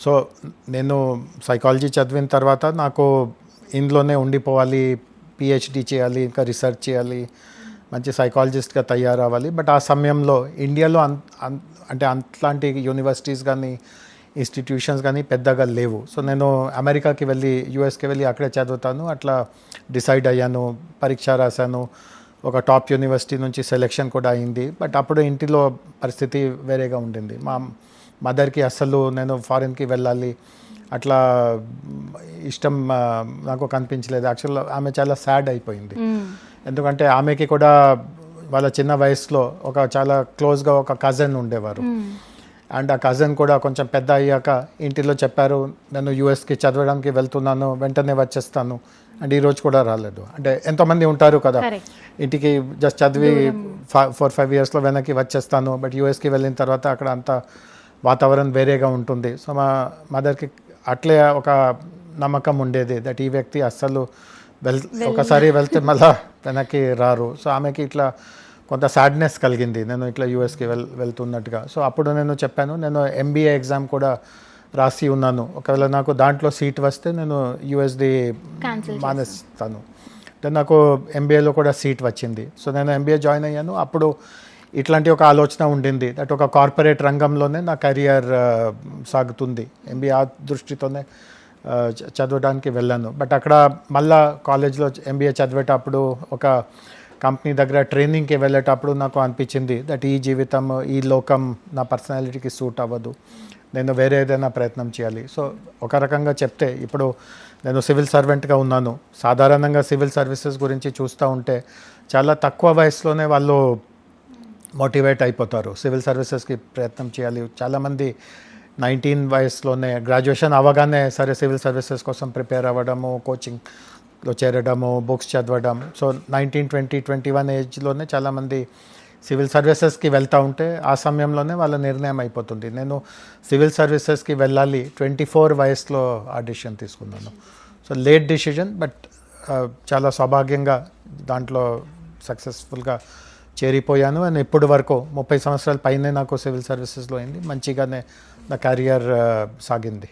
So నేను psychology చదివిన తర్వాత నాకు ఇందులోనే ఉండిపోవాలి, పిహెచ్డి చేయాలి, ఇంకా రీసెర్చ్ చేయాలి, మంచి సైకాలజిస్ట్గా తయారవ్వాలి. బట్ ఆ సమయంలో ఇండియాలో అంటే అట్లాంటి యూనివర్సిటీస్ కానీ ఇన్స్టిట్యూషన్స్ కానీ పెద్దగా లేవు. సో నేను అమెరికాకి వెళ్ళి యూఎస్కి వెళ్ళి అక్కడే చదువుతాను అట్లా డిసైడ్ అయ్యాను. పరీక్ష రాశాను, ఒక టాప్ యూనివర్సిటీ నుంచి సెలెక్షన్ కూడా అయింది. బట్ అప్పుడు ఇంటిలో పరిస్థితి వేరేగా ఉండింది. మా మదర్కి అస్సలు నేను ఫారిన్కి వెళ్ళాలి అట్లా ఇష్టం నాకు కనిపించలేదు. యాక్చువల్గా ఆమె చాలా సాడ్ అయిపోయింది. ఎందుకంటే ఆమెకి కూడా వాళ్ళ చిన్న వయసులో ఒక చాలా క్లోజ్గా ఒక కజిన్ ఉండేవారు. అండ్ ఆ కజిన్ కూడా కొంచెం పెద్ద అయ్యాక ఇంటిలో చెప్పారు, నేను యూఎస్కి చదవడానికి వెళ్తున్నాను, వెంటనే వచ్చేస్తాను. అండ్ ఈరోజు కూడా రాలేదు. అంటే ఎంతోమంది ఉంటారు కదా, ఇంటికి జస్ట్ చదివి 4-5 ఇయర్స్లో వెనక్కి వచ్చేస్తాను. బట్ యూఎస్కి వెళ్ళిన తర్వాత అక్కడ అంతా వాతావరణం వేరేగా ఉంటుంది. సో మా మదర్కి అట్లే ఒక నమ్మకం ఉండేది దట్ ఈ వ్యక్తి అస్సలు ఒకసారి వెళ్తే మళ్ళా వెనక్కి రారు. సో ఆమెకి ఇట్లా కొంత సాడ్నెస్ కలిగింది నేను ఇట్లా యూఎస్కి వెళ్తున్నట్టుగా. సో అప్పుడు నేను చెప్పాను, నేను ఎంబీఏ ఎగ్జామ్ కూడా రాసి ఉన్నాను, ఒకవేళ నాకు దాంట్లో సీట్ వస్తే నేను యూఎస్ది మానేస్తాను. దెన్ నాకు ఎంబీఏలో కూడా సీట్ వచ్చింది. సో నేను ఎంబీఏ జాయిన్ అయ్యాను. అప్పుడు ఇట్లాంటి ఒక ఆలోచన ఉండింది దట్ ఒక కార్పొరేట్ రంగంలోనే నా కెరియర్ సాగుతుంది. ఎంబీఏ ఆ దృష్టితోనే చదవడానికి వెళ్ళాను. బట్ అక్కడ మళ్ళా కాలేజ్లో ఎంబీఏ చదివేటప్పుడు ఒక కంపెనీ దగ్గర ట్రైనింగ్కి వెళ్ళేటప్పుడు నాకు అనిపించింది దట్ ఈ జీవితం, ఈ లోకం నా పర్సనాలిటీకి సూట్ అవ్వదు, నేను వేరే ఏదైనా ప్రయత్నం చేయాలి. సో ఒక రకంగా చెప్తే ఇప్పుడు నేను సివిల్ సర్వెంట్గా ఉన్నాను. సాధారణంగా సివిల్ సర్వీసెస్ గురించి చూస్తూ ఉంటే చాలా తక్కువ వయసులోనే వాళ్ళు మోటివేట్ అయిపోతారు, సివిల్ సర్వీసెస్కి ప్రయత్నం చేయాలి. చాలామంది 19 వయసులోనే గ్రాడ్యుయేషన్ అవ్వగానే సరే సివిల్ సర్వీసెస్ కోసం ప్రిపేర్ అవ్వడము, కోచింగ్లో చేరడము, బుక్స్ చదవడం. సో 19, 20, 21 ఏజ్లోనే చాలామంది సివిల్ సర్వీసెస్కి వెళ్తూ ఉంటే ఆ సమయంలోనే వాళ్ళ నిర్ణయం అయిపోతుంది. నేను సివిల్ సర్వీసెస్కి వెళ్ళాలి 24 వయసులో ఆ డిసిషన్ తీసుకున్నాను. సో లేట్ డిసిషన్, బట్ చాలా సౌభాగ్యంగా దాంట్లో సక్సెస్ఫుల్గా చేరిపోయాను. అండ్ ఇప్పటి వరకు 30 సంవత్సరాల పైనే నాకు సివిల్ సర్వీసెస్లో అయింది. మంచిగానే నా కెరియర్ సాగింది.